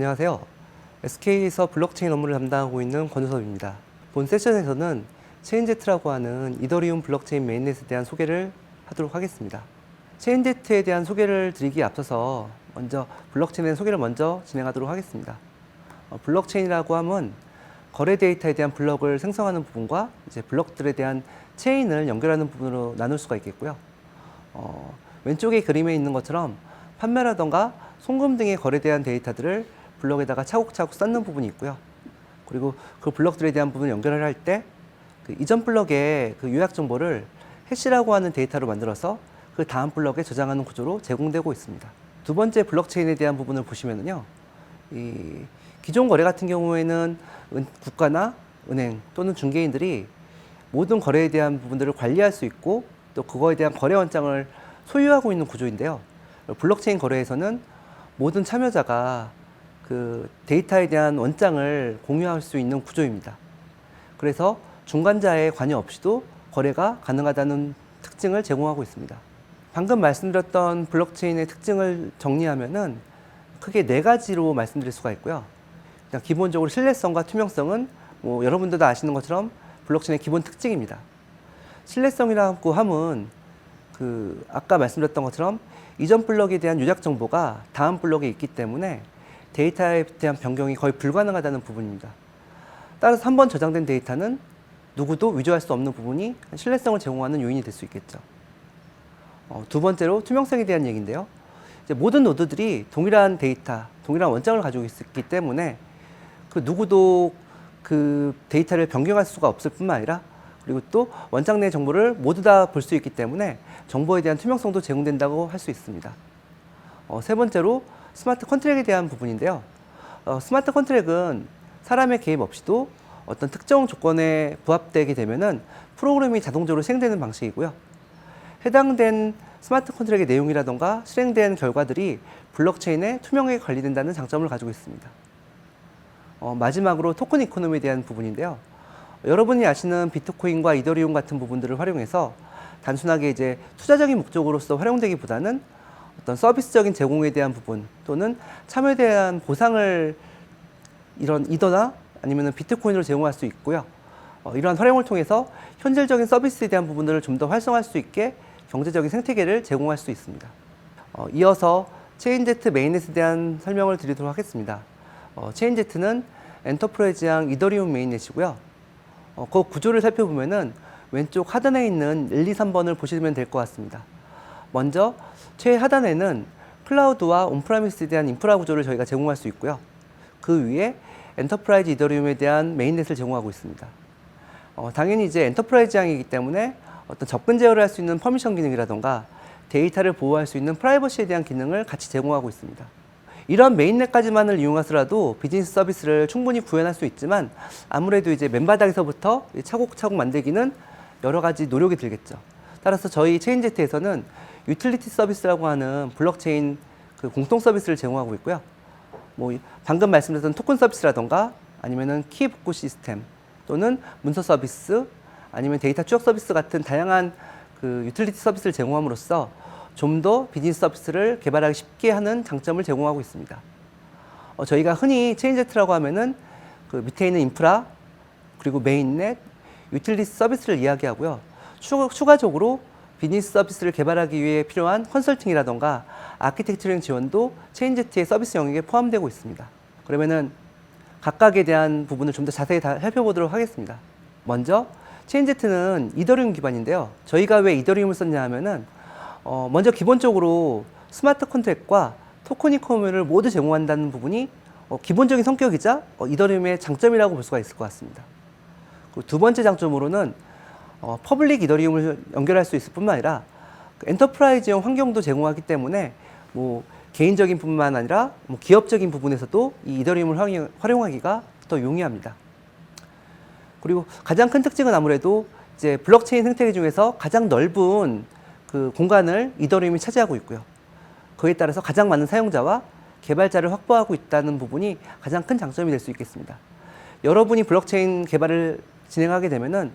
안녕하세요. SK에서 블록체인 업무를 담당하고 있는 권우섭입니다. 본 세션에서는 체인제트라고 하는 이더리움 블록체인 메인넷에 대한 소개를 하도록 하겠습니다. 체인제트에 대한 소개를 드리기에 앞서서 먼저 블록체인의 소개를 먼저 진행하도록 하겠습니다. 블록체인이라고 하면 거래 데이터에 대한 블록을 생성하는 부분과 이제 블록들에 대한 체인을 연결하는 부분으로 나눌 수가 있겠고요. 왼쪽의 그림에 있는 것처럼 판매라던가 송금 등의 거래에 대한 데이터들을 블록에다가 차곡차곡 쌓는 부분이 있고요. 그리고 그 블록들에 대한 부분을 연결을 할 때 그 이전 블록의 그 요약 정보를 해시라고 하는 데이터로 만들어서 그 다음 블록에 저장하는 구조로 제공되고 있습니다. 두 번째 블록체인에 대한 부분을 보시면은요, 이 기존 거래 같은 경우에는 국가나 은행 또는 중개인들이 모든 거래에 대한 부분들을 관리할 수 있고 또 그거에 대한 거래 원장을 소유하고 있는 구조인데요. 블록체인 거래에서는 모든 참여자가 그 데이터에 대한 원장을 공유할 수 있는 구조입니다. 그래서 중간자의 관여 없이도 거래가 가능하다는 특징을 제공하고 있습니다. 방금 말씀드렸던 블록체인의 특징을 정리하면은 크게 4가지로 말씀드릴 수가 있고요. 일단 기본적으로 신뢰성과 투명성은 뭐 여러분들도 아시는 것처럼 블록체인의 기본 특징입니다. 신뢰성이라고 함은 그 아까 말씀드렸던 것처럼 이전 블록에 대한 요약 정보가 다음 블록에 있기 때문에 데이터에 대한 변경이 거의 불가능하다는 부분입니다. 따라서 한번 저장된 데이터는 누구도 위조할 수 없는 부분이 신뢰성을 제공하는 요인이 될 수 있겠죠. 두 번째로 투명성에 대한 얘기인데요. 이제 모든 노드들이 동일한 데이터, 동일한 원장을 가지고 있기 때문에 그 누구도 그 데이터를 변경할 수가 없을 뿐만 아니라 그리고 또 원장 내 정보를 모두 다 볼 수 있기 때문에 정보에 대한 투명성도 제공된다고 할 수 있습니다. 세 번째로 스마트 컨트랙에 대한 부분인데요. 스마트 컨트랙은 사람의 개입 없이도 어떤 특정 조건에 부합되게 되면은 프로그램이 자동적으로 실행되는 방식이고요. 해당된 스마트 컨트랙의 내용이라던가 실행된 결과들이 블록체인에 투명하게 관리된다는 장점을 가지고 있습니다. 마지막으로 토큰 이코노미에 대한 부분인데요. 여러분이 아시는 비트코인과 이더리움 같은 부분들을 활용해서 단순하게 이제 투자적인 목적으로서 활용되기보다는 어떤 서비스적인 제공에 대한 부분 또는 참여에 대한 보상을 이런 이더나 아니면 비트코인으로 제공할 수 있고요. 이러한 활용을 통해서 현실적인 서비스에 대한 부분들을 좀 더 활성화할 수 있게 경제적인 생태계를 제공할 수 있습니다. 이어서 체인제트 메인넷에 대한 설명을 드리도록 하겠습니다. 체인제트는 엔터프라이즈형 이더리움 메인넷이고요. 그 구조를 살펴보면은 왼쪽 하단에 있는 1, 2, 3번을 보시면 될 것 같습니다. 먼저 최하단에는 클라우드와 온프라미스에 대한 인프라 구조를 저희가 제공할 수 있고요. 그 위에 엔터프라이즈 이더리움에 대한 메인넷을 제공하고 있습니다. 당연히 이제 엔터프라이즈형이기 때문에 어떤 접근 제어를 할 수 있는 퍼미션 기능이라던가 데이터를 보호할 수 있는 프라이버시에 대한 기능을 같이 제공하고 있습니다. 이런 메인넷까지만을 이용하더라도 비즈니스 서비스를 충분히 구현할 수 있지만 아무래도 이제 맨바닥에서부터 차곡차곡 만들기는 여러 가지 노력이 들겠죠. 따라서 저희 체인제트에서는 유틸리티 서비스라고 하는 블록체인 그 공통 서비스를 제공하고 있고요. 뭐 방금 말씀드렸던 토큰 서비스라던가 아니면은 키 복구 시스템 또는 문서 서비스 아니면 데이터 추적 서비스 같은 다양한 그 유틸리티 서비스를 제공함으로써 좀 더 비즈니스 서비스를 개발하기 쉽게 하는 장점을 제공하고 있습니다. 저희가 흔히 체인제트라고 하면은 그 밑에 있는 인프라 그리고 메인넷, 유틸리티 서비스를 이야기하고요. 추가적으로 비즈니스 서비스를 개발하기 위해 필요한 컨설팅이라던가 아키텍처링 지원도 체인제트의 서비스 영역에 포함되고 있습니다. 그러면은 각각에 대한 부분을 좀 더 자세히 살펴보도록 하겠습니다. 먼저 체인제트는 이더리움 기반인데요. 저희가 왜 이더리움을 썼냐 하면은 먼저 기본적으로 스마트 컨트랙과 토큰 이코노미를 모두 제공한다는 부분이 기본적인 성격이자 이더리움의 장점이라고 볼 수가 있을 것 같습니다. 그리고 두 번째 장점으로는 퍼블릭 이더리움을 연결할 수 있을 뿐만 아니라 엔터프라이즈용 환경도 제공하기 때문에 뭐 개인적인 뿐만 아니라 뭐 기업적인 부분에서도 이 이더리움을 활용하기가 더 용이합니다. 그리고 가장 큰 특징은 아무래도 이제 블록체인 생태계 중에서 가장 넓은 그 공간을 이더리움이 차지하고 있고요. 그에 따라서 가장 많은 사용자와 개발자를 확보하고 있다는 부분이 가장 큰 장점이 될 수 있겠습니다. 여러분이 블록체인 개발을 진행하게 되면은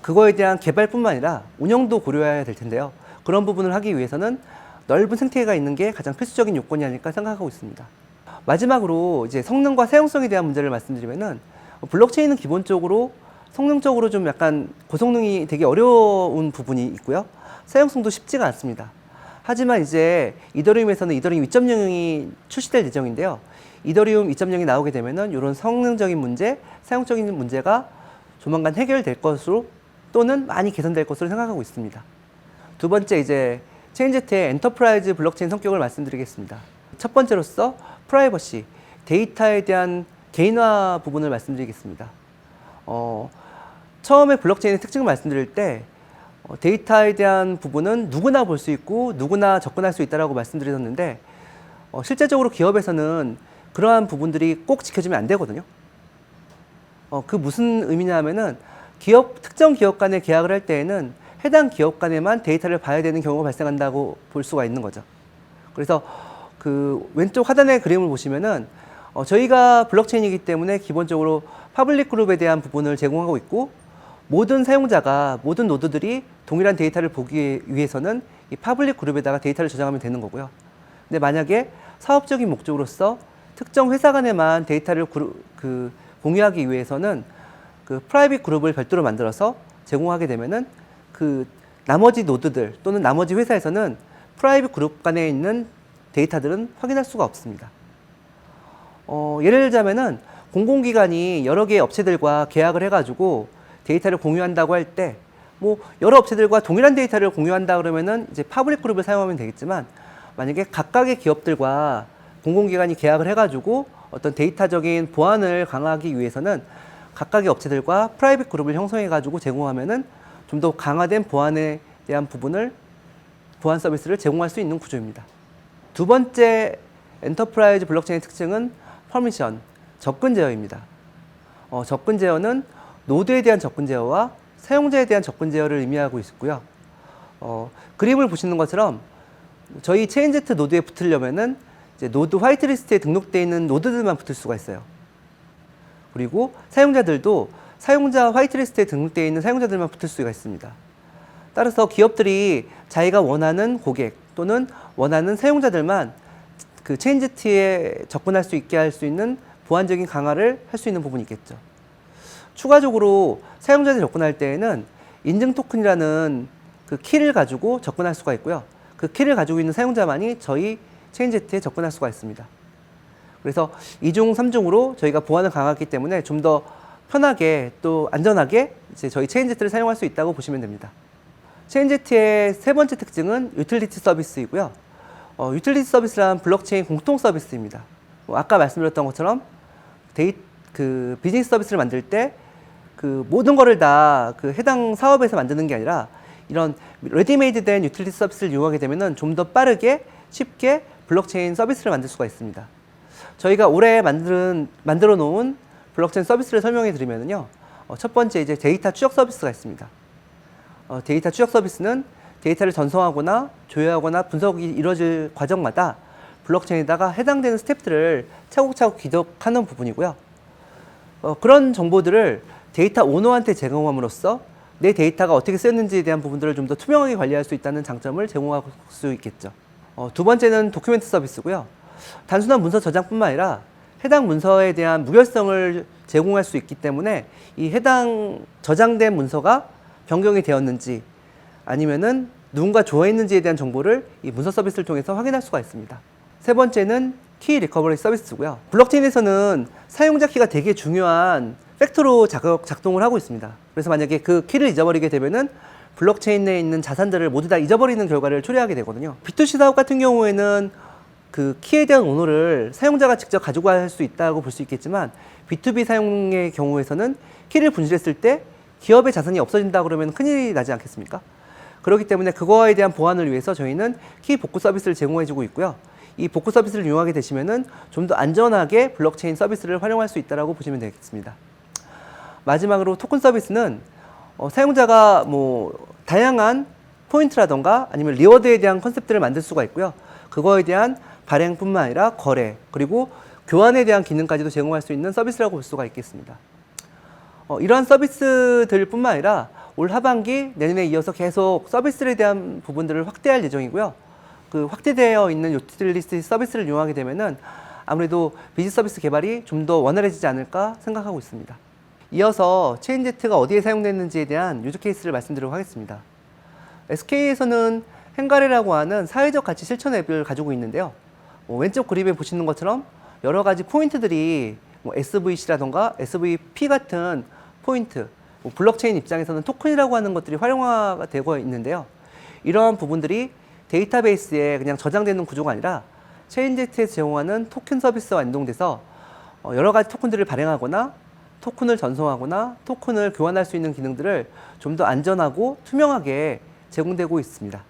그거에 대한 개발뿐만 아니라 운영도 고려해야 될 텐데요. 그런 부분을 하기 위해서는 넓은 생태계가 있는 게 가장 필수적인 요건이 아닐까 생각하고 있습니다. 마지막으로 이제 성능과 사용성에 대한 문제를 말씀드리면은 블록체인은 기본적으로 성능적으로 좀 약간 고성능이 되게 어려운 부분이 있고요. 사용성도 쉽지가 않습니다. 하지만 이제 이더리움에서는 이더리움 2.0이 출시될 예정인데요. 이더리움 2.0이 나오게 되면은 이런 성능적인 문제, 사용적인 문제가 조만간 해결될 것으로 또는 많이 개선될 것으로 생각하고 있습니다. 두 번째 이제 체인지트의 엔터프라이즈 블록체인 성격을 말씀드리겠습니다. 첫 번째로서 프라이버시, 데이터에 대한 개인화 부분을 말씀드리겠습니다. 처음에 블록체인의 특징을 말씀드릴 때 데이터에 대한 부분은 누구나 볼 수 있고 누구나 접근할 수 있다고 말씀드렸는데 실제적으로 기업에서는 그러한 부분들이 꼭 지켜지면 안 되거든요. 그 무슨 의미냐 하면은 특정 기업 간의 계약을 할 때에는 해당 기업 간에만 데이터를 봐야 되는 경우가 발생한다고 볼 수가 있는 거죠. 그래서 그 왼쪽 하단의 그림을 보시면은 저희가 블록체인이기 때문에 기본적으로 퍼블릭 그룹에 대한 부분을 제공하고 있고 모든 사용자가 모든 노드들이 동일한 데이터를 보기 위해서는 이 퍼블릭 그룹에다가 데이터를 저장하면 되는 거고요. 근데 만약에 사업적인 목적으로서 특정 회사 간에만 데이터를 공유하기 위해서는 그 프라이빗 그룹을 별도로 만들어서 제공하게 되면은 그 나머지 노드들 또는 나머지 회사에서는 프라이빗 그룹 간에 있는 데이터들은 확인할 수가 없습니다. 예를 들자면은 공공기관이 여러 개의 업체들과 계약을 해가지고 데이터를 공유한다고 할 때, 뭐 여러 업체들과 동일한 데이터를 공유한다 그러면은 이제 퍼블릭 그룹을 사용하면 되겠지만, 만약에 각각의 기업들과 공공기관이 계약을 해가지고 어떤 데이터적인 보안을 강화하기 위해서는 각각의 업체들과 프라이빗 그룹을 형성해가지고 제공하면은 좀 더 강화된 보안에 대한 보안 서비스를 제공할 수 있는 구조입니다. 두 번째 엔터프라이즈 블록체인의 특징은 퍼미션, 접근 제어입니다. 접근 제어는 노드에 대한 접근 제어와 사용자에 대한 접근 제어를 의미하고 있고요. 그림을 보시는 것처럼 저희 체인지트 노드에 붙으려면은 이제 노드 화이트리스트에 등록되어 있는 노드들만 붙을 수가 있어요. 그리고 사용자들도 사용자 화이트리스트에 등록되어 있는 사용자들만 붙을 수가 있습니다. 따라서 기업들이 자기가 원하는 고객 또는 원하는 사용자들만 그 체인지트에 접근할 수 있게 할 수 있는 보안적인 강화를 할 수 있는 부분이 있겠죠. 추가적으로 사용자들이 접근할 때에는 인증 토큰이라는 그 키를 가지고 접근할 수가 있고요. 그 키를 가지고 있는 사용자만이 저희 체인지트에 접근할 수가 있습니다. 그래서 2중, 3중으로 저희가 보안을 강화했기 때문에 좀 더 편하게 또 안전하게 이제 저희 체인지트를 사용할 수 있다고 보시면 됩니다. 체인지트의 세 번째 특징은 유틸리티 서비스이고요. 유틸리티 서비스란 블록체인 공통 서비스입니다. 아까 말씀드렸던 것처럼 비즈니스 서비스를 만들 때 그 모든 거를 다 그 해당 사업에서 만드는 게 아니라 이런 레디메이드 된 유틸리티 서비스를 이용하게 되면은 좀 더 빠르게 쉽게 블록체인 서비스를 만들 수가 있습니다. 저희가 올해 만들어 놓은 블록체인 서비스를 설명해 드리면요. 첫 번째 이제 데이터 추적 서비스가 있습니다. 데이터 추적 서비스는 데이터를 전송하거나 조회하거나 분석이 이루어질 과정마다 블록체인에다가 해당되는 스텝들을 차곡차곡 기록하는 부분이고요. 그런 정보들을 데이터 오너한테 제공함으로써 내 데이터가 어떻게 쓰였는지에 대한 부분들을 좀 더 투명하게 관리할 수 있다는 장점을 제공할 수 있겠죠. 두 번째는 도큐멘트 서비스고요. 단순한 문서 저장뿐만 아니라 해당 문서에 대한 무결성을 제공할 수 있기 때문에 이 해당 저장된 문서가 변경이 되었는지 아니면은 누군가 조회했는지에 대한 정보를 이 문서 서비스를 통해서 확인할 수가 있습니다. 세 번째는 키 리커버리 서비스고요. 블록체인에서는 사용자 키가 되게 중요한 팩터로 작동을 하고 있습니다. 그래서 만약에 그 키를 잊어버리게 되면은 블록체인 내에 있는 자산들을 모두 다 잊어버리는 결과를 초래하게 되거든요. B2C 사업 같은 경우에는 그 키에 대한 오너를 사용자가 직접 가지고 갈 수 있다고 볼 수 있겠지만 B2B 사용의 경우에서는 키를 분실했을 때 기업의 자산이 없어진다 그러면 큰일이 나지 않겠습니까? 그렇기 때문에 그거에 대한 보완을 위해서 저희는 키 복구 서비스를 제공해주고 있고요. 이 복구 서비스를 이용하게 되시면은 좀 더 안전하게 블록체인 서비스를 활용할 수 있다고 보시면 되겠습니다. 마지막으로 토큰 서비스는 사용자가 뭐 다양한 포인트라던가 아니면 리워드에 대한 컨셉들을 만들 수가 있고요. 그거에 대한 발행뿐만 아니라 거래 그리고 교환에 대한 기능까지도 제공할 수 있는 서비스라고 볼 수가 있겠습니다. 이러한 서비스들 뿐만 아니라 올 하반기 내년에 이어서 계속 서비스에 대한 부분들을 확대할 예정이고요. 그 확대되어 있는 유틸리티 서비스를 이용하게 되면은 아무래도 비즈 서비스 개발이 좀 더 원활해지지 않을까 생각하고 있습니다. 이어서 체인제트가 어디에 사용됐는지에 대한 유즈 케이스를 말씀드리도록 하겠습니다. SK에서는 행가래라고 하는 사회적 가치 실천 앱을 가지고 있는데요. 왼쪽 그림에 보시는 것처럼 여러 가지 포인트들이 SVC라던가 SVP 같은 포인트, 블록체인 입장에서는 토큰이라고 하는 것들이 활용화가 되고 있는데요. 이러한 부분들이 데이터베이스에 그냥 저장되는 구조가 아니라 체인제트에서 제공하는 토큰 서비스와 연동돼서 여러 가지 토큰들을 발행하거나 토큰을 전송하거나 토큰을 교환할 수 있는 기능들을 좀 더 안전하고 투명하게 제공되고 있습니다.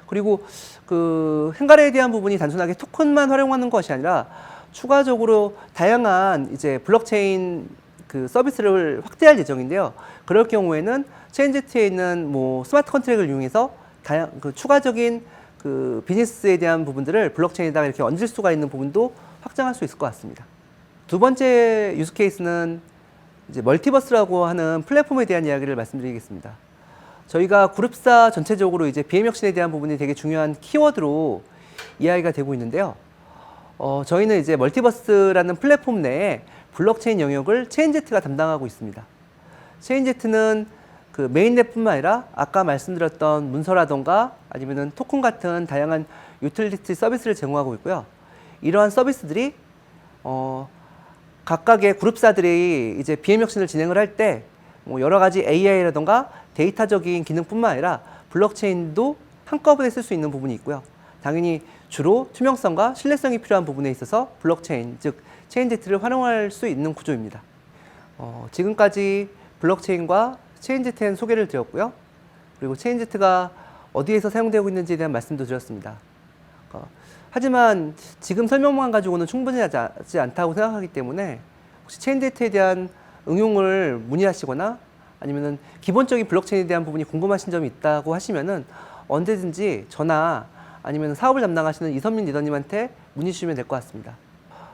그리고 그 행가래에 대한 부분이 단순하게 토큰만 활용하는 것이 아니라 추가적으로 다양한 이제 블록체인 그 서비스를 확대할 예정인데요. 그럴 경우에는 체인제트에 있는 스마트 컨트랙을 이용해서 추가적인 그 비즈니스에 대한 부분들을 블록체인에다가 이렇게 얹을 수가 있는 부분도 확장할 수 있을 것 같습니다. 두 번째 유스 케이스는 이제 멀티버스라고 하는 플랫폼에 대한 이야기를 말씀드리겠습니다. 저희가 그룹사 전체적으로 이제 BM혁신에 대한 부분이 되게 중요한 키워드로 이야기가 되고 있는데요. 저희는 이제 멀티버스라는 플랫폼 내에 블록체인 영역을 체인제트가 담당하고 있습니다. 체인제트는 그 메인넷뿐만 아니라 아까 말씀드렸던 문서라던가 아니면은 토큰 같은 다양한 유틸리티 서비스를 제공하고 있고요. 이러한 서비스들이 각각의 그룹사들이 이제 BM혁신을 진행을 할 때 여러 가지 AI라던가 데이터적인 기능뿐만 아니라 블록체인도 한꺼번에 쓸 수 있는 부분이 있고요. 당연히 주로 투명성과 신뢰성이 필요한 부분에 있어서 블록체인, 즉 체인제트를 활용할 수 있는 구조입니다. 지금까지 블록체인과 체인제트엔 소개를 드렸고요. 그리고 체인제트가 어디에서 사용되고 있는지에 대한 말씀도 드렸습니다. 하지만 지금 설명만 가지고는 충분하지 않다고 생각하기 때문에 혹시 체인제트에 대한 응용을 문의하시거나 아니면은 기본적인 블록체인에 대한 부분이 궁금하신 점이 있다고 하시면은 언제든지 저나 아니면 사업을 담당하시는 이선민 리더님한테 문의 주시면 될 것 같습니다.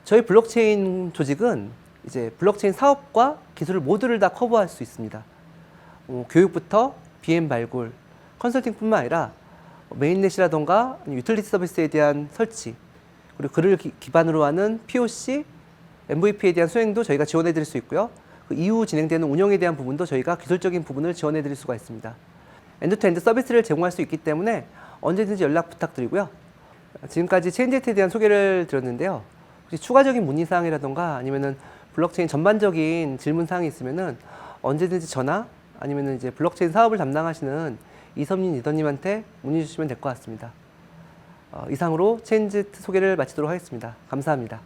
저희 블록체인 조직은 이제 블록체인 사업과 기술을 모두를 다 커버할 수 있습니다. 교육부터 BM 발굴, 컨설팅뿐만 아니라 메인넷이라던가 유틸리티 서비스에 대한 설치, 그리고 그를 기반으로 하는 POC, MVP에 대한 수행도 저희가 지원해 드릴 수 있고요. 그 이후 진행되는 운영에 대한 부분도 저희가 기술적인 부분을 지원해 드릴 수가 있습니다. 엔드투엔드 서비스를 제공할 수 있기 때문에 언제든지 연락 부탁드리고요. 지금까지 체인제트에 대한 소개를 드렸는데요. 혹시 추가적인 문의사항이라던가 아니면은 블록체인 전반적인 질문사항이 있으면은 언제든지 전화 아니면은 이제 블록체인 사업을 담당하시는 이선민 리더님한테 문의 주시면 될 것 같습니다. 이상으로 체인제트 소개를 마치도록 하겠습니다. 감사합니다.